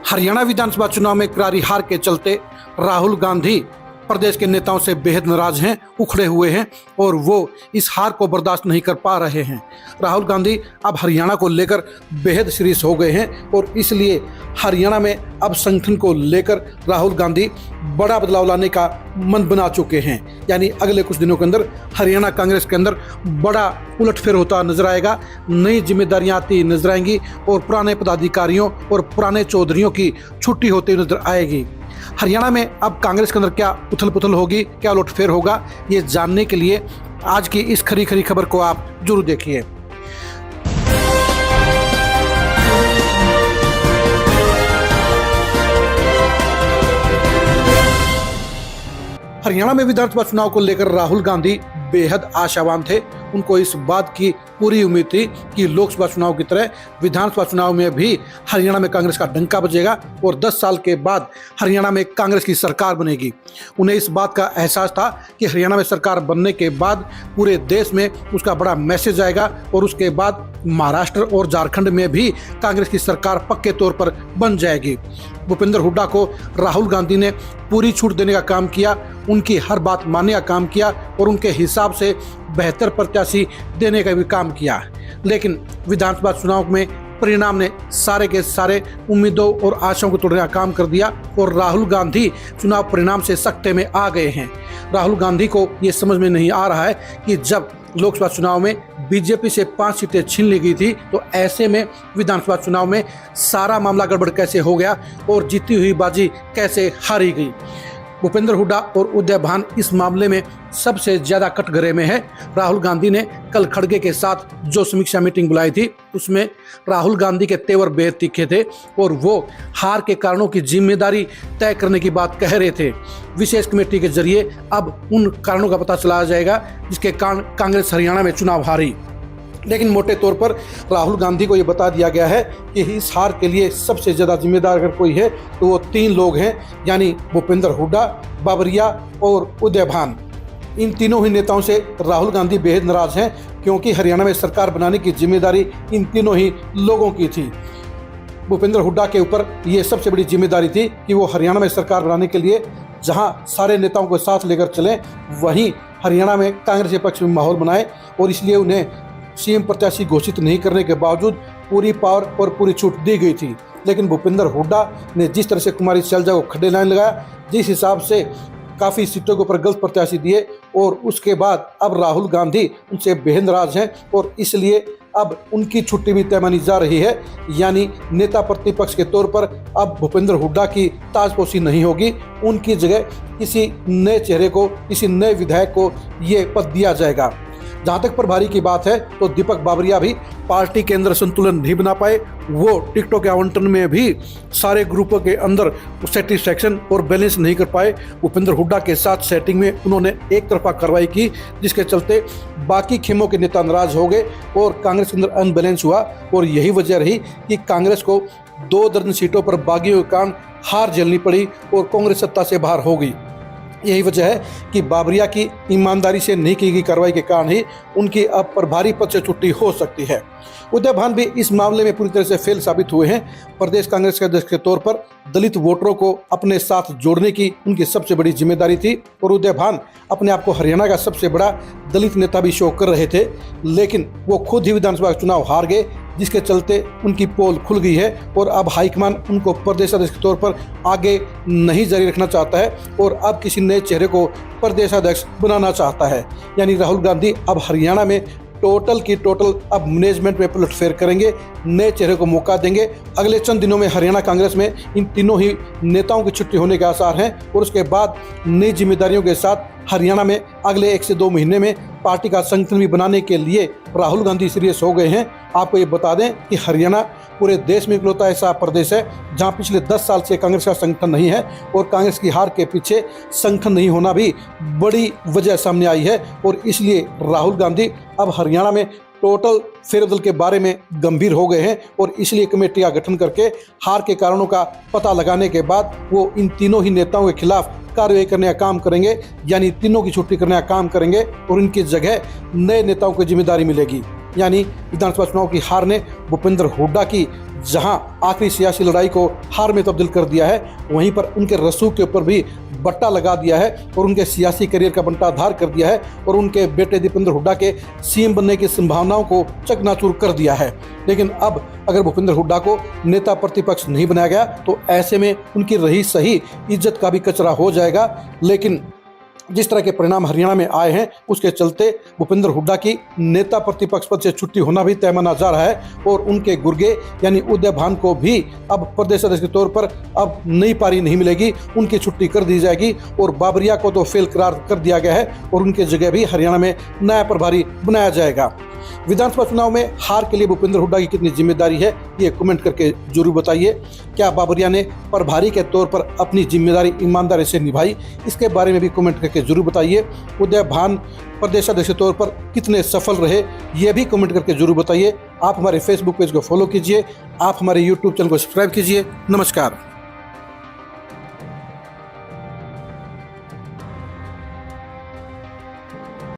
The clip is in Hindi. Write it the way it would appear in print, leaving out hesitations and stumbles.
हरियाणा विधानसभा चुनाव में करारी हार के चलते राहुल गांधी प्रदेश के नेताओं से बेहद नाराज हैं, उखड़े हुए हैं और वो इस हार को बर्दाश्त नहीं कर पा रहे हैं। राहुल गांधी अब हरियाणा को लेकर बेहद सीरियस हो गए हैं और इसलिए हरियाणा में अब संगठन को लेकर राहुल गांधी बड़ा बदलाव लाने का मन बना चुके हैं। यानी अगले कुछ दिनों के अंदर हरियाणा कांग्रेस के अंदर बड़ा उलटफेर होता नजर आएगा, नई जिम्मेदारियां आती नजर आएंगी और पुराने पदाधिकारियों और पुराने चौधरियों की छुट्टी होती नजर आएगी। हरियाणा में अब कांग्रेस के अंदर क्या उथल पुथल होगी, क्या उलटफेर होगा, ये जानने के लिए आज की इस खरी खरी खबर को आप जरूर देखिए। हरियाणा में विधानसभा चुनाव को लेकर राहुल गांधी बेहद आशावान थे। उनको इस बात की पूरी उम्मीद थी कि लोकसभा चुनाव की तरह विधानसभा चुनाव में भी हरियाणा में कांग्रेस का डंका बजेगा और 10 साल के बाद हरियाणा में कांग्रेस की सरकार बनेगी। उन्हें इस बात का एहसास था कि हरियाणा में सरकार बनने के बाद पूरे देश में उसका बड़ा मैसेज आएगा और उसके बाद महाराष्ट्र और झारखंड में भी कांग्रेस की सरकार पक्के तौर पर बन जाएगी। भूपेंद्र हुड्डा को राहुल गांधी ने पूरी छूट देने का काम किया, उनकी हर बात मानने का काम किया और उनके हिसाब से बेहतर प्रत्याशी देने का भी काम किया। लेकिन विधानसभा चुनाव में परिणाम ने सारे के सारे उम्मीदों और आशाओं को तोड़ने का काम कर दिया और राहुल गांधी चुनाव परिणाम से सकते में आ गए हैं। राहुल गांधी को ये समझ में नहीं आ रहा है कि जब लोकसभा चुनाव में बीजेपी से 5 सीटें छीन ली गई थी तो ऐसे में विधानसभा चुनाव में सारा मामला गड़बड़ कैसे हो गया और जीती हुई बाजी कैसे हारी गई। भूपेंद्र हुड्डा और उदय भान इस मामले में सबसे ज्यादा कटघरे में है। राहुल गांधी ने कल खड़गे के साथ जो समीक्षा मीटिंग बुलाई थी उसमें राहुल गांधी के तेवर बेहद तीखे थे और वो हार के कारणों की जिम्मेदारी तय करने की बात कह रहे थे। विशेष कमेटी के जरिए अब उन कारणों का पता चला जाएगा जिसके कारण कांग्रेस हरियाणा में चुनाव हारी। लेकिन मोटे तौर पर राहुल गांधी को ये बता दिया गया है कि इस हार के लिए सबसे ज़्यादा जिम्मेदार अगर कोई है तो वो 3 लोग हैं, यानी भूपेंद्र हुड्डा, बाबरिया और उदय भान। इन तीनों ही नेताओं से राहुल गांधी बेहद नाराज हैं क्योंकि हरियाणा में सरकार बनाने की जिम्मेदारी इन तीनों ही लोगों की थी। भूपेंद्र हुड्डा के ऊपर ये सबसे बड़ी जिम्मेदारी थी कि वो हरियाणा में सरकार बनाने के लिए जहां सारे नेताओं को साथ लेकर चलें वहीं हरियाणा में कांग्रेस के पक्ष में माहौल बनाए और इसलिए उन्हें सीएम प्रत्याशी घोषित नहीं करने के बावजूद पूरी पावर और पूरी छूट दी गई थी। लेकिन भूपेंद्र हुड्डा ने जिस तरह से कुमारी शैलजा को खड्डे लाइन लगाया, जिस हिसाब से काफ़ी सीटों के ऊपर गलत प्रत्याशी दिए और उसके बाद अब राहुल गांधी उनसे बेहद नाराज हैं और इसलिए अब उनकी छुट्टी भी तय मानी जा रही है। यानी नेता प्रतिपक्ष के तौर पर अब भूपेंद्र हुड्डा की ताजपोशी नहीं होगी, उनकी जगह किसी नए चेहरे को, किसी नए विधायक को ये पद दिया जाएगा। जहाँ तक प्रभारी की बात है तो दीपक बाबरिया भी पार्टी के अंदर संतुलन नहीं बना पाए। वो टिकटों के आवंटन में भी सारे ग्रुपों के अंदर सेटिस्फैक्शन और बैलेंस नहीं कर पाए। भूपेंद्र हुड्डा के साथ सेटिंग में उन्होंने एक तरफा कार्रवाई की जिसके चलते बाकी खेमों के नेता नाराज हो गए और कांग्रेस के अंदर अनबैलेंस हुआ और यही वजह रही कि कांग्रेस को 2 दर्जन सीटों पर बागियों के कारण हार झेलनी पड़ी और कांग्रेस सत्ता से बाहर हो गई। यही वजह है कि बाबरिया की ईमानदारी से नहीं की गई कार्रवाई के कारण ही उनकी अब प्रभारी पद से छुट्टी हो सकती है। उदय भान भी इस मामले में पूरी तरह से फेल साबित हुए हैं। प्रदेश कांग्रेस के अध्यक्ष के तौर पर दलित वोटरों को अपने साथ जोड़ने की उनकी सबसे बड़ी जिम्मेदारी थी और उदय भान अपने आप को हरियाणा का सबसे बड़ा दलित नेता भी शो कर रहे थे। लेकिन वो खुद ही विधानसभा चुनाव हार गए जिसके चलते उनकी पोल खुल गई है और अब हाईकमान उनको प्रदेश अध्यक्ष के तौर पर आगे नहीं जारी रखना चाहता है और अब किसी नए चेहरे को प्रदेश अध्यक्ष बनाना चाहता है। यानी राहुल गांधी अब हरियाणा में टोटल की टोटल अब मैनेजमेंट में पलटफेर करेंगे, नए चेहरे को मौका देंगे। अगले चंद दिनों में हरियाणा कांग्रेस में इन तीनों ही नेताओं की छुट्टी होने के आसार हैं और उसके बाद नई जिम्मेदारियों के साथ हरियाणा में अगले 1 से 2 महीने में पार्टी का संगठन भी बनाने के लिए राहुल गांधी सीरियस हो गए हैं। आपको ये बता दें कि हरियाणा पूरे देश में इकलौता ऐसा प्रदेश है जहां पिछले 10 साल से कांग्रेस का संगठन नहीं है और कांग्रेस की हार के पीछे संगठन नहीं होना भी बड़ी वजह सामने आई है और इसलिए राहुल गांधी अब हरियाणा में टोटल फेरबदल के बारे में गंभीर हो गए हैं और इसलिए कमेटी का गठन करके हार के कारणों का पता लगाने के बाद वो इन तीनों ही नेताओं के खिलाफ कार्रवाई करने का काम करेंगे, यानी तीनों की छुट्टी करने का काम करेंगे और इनकी जगह नए नेताओं को जिम्मेदारी मिलेगी। यानी विधानसभा चुनाव की हार ने भूपेंद्र हुड्डा की जहां आखिरी सियासी लड़ाई को हार में तब्दील कर दिया है, वहीं पर उनके रसूख के ऊपर भी बट्टा लगा दिया है और उनके सियासी करियर का बंटाधार कर दिया है और उनके बेटे दीपेंद्र हुड्डा के सीएम बनने की संभावनाओं को चकनाचूर कर दिया है। लेकिन अब अगर भूपेंद्र हुड्डा को नेता प्रतिपक्ष नहीं बनाया गया तो ऐसे में उनकी रही सही इज्जत का भी कचरा हो जाएगा। लेकिन जिस तरह के परिणाम हरियाणा में आए हैं उसके चलते भूपेंद्र हुड्डा की नेता प्रतिपक्ष पद से छुट्टी होना भी तय माना जा रहा है और उनके गुर्गे यानी उदय भान को भी अब प्रदेश अध्यक्ष के तौर पर अब नई पारी नहीं मिलेगी, उनकी छुट्टी कर दी जाएगी और बाबरिया को तो फेल करार कर दिया गया है और उनकी जगह भी हरियाणा में नया प्रभारी बनाया जाएगा। विधानसभा चुनाव में हार के लिए भूपेंद्र हुड्डा की कितनी जिम्मेदारी है ये कमेंट करके जरूर बताइए। क्या बाबरिया ने प्रभारी के तौर पर अपनी जिम्मेदारी ईमानदारी से निभाई, इसके बारे में भी कमेंट करके जरूर बताइए। उदय भान प्रदेश अध्यक्ष के तौर पर कितने सफल रहे ये भी कमेंट करके जरूर बताइए। आप हमारे फेसबुक पेज को फॉलो कीजिए, आप हमारे यूट्यूब चैनल को सब्सक्राइब कीजिए। नमस्कार।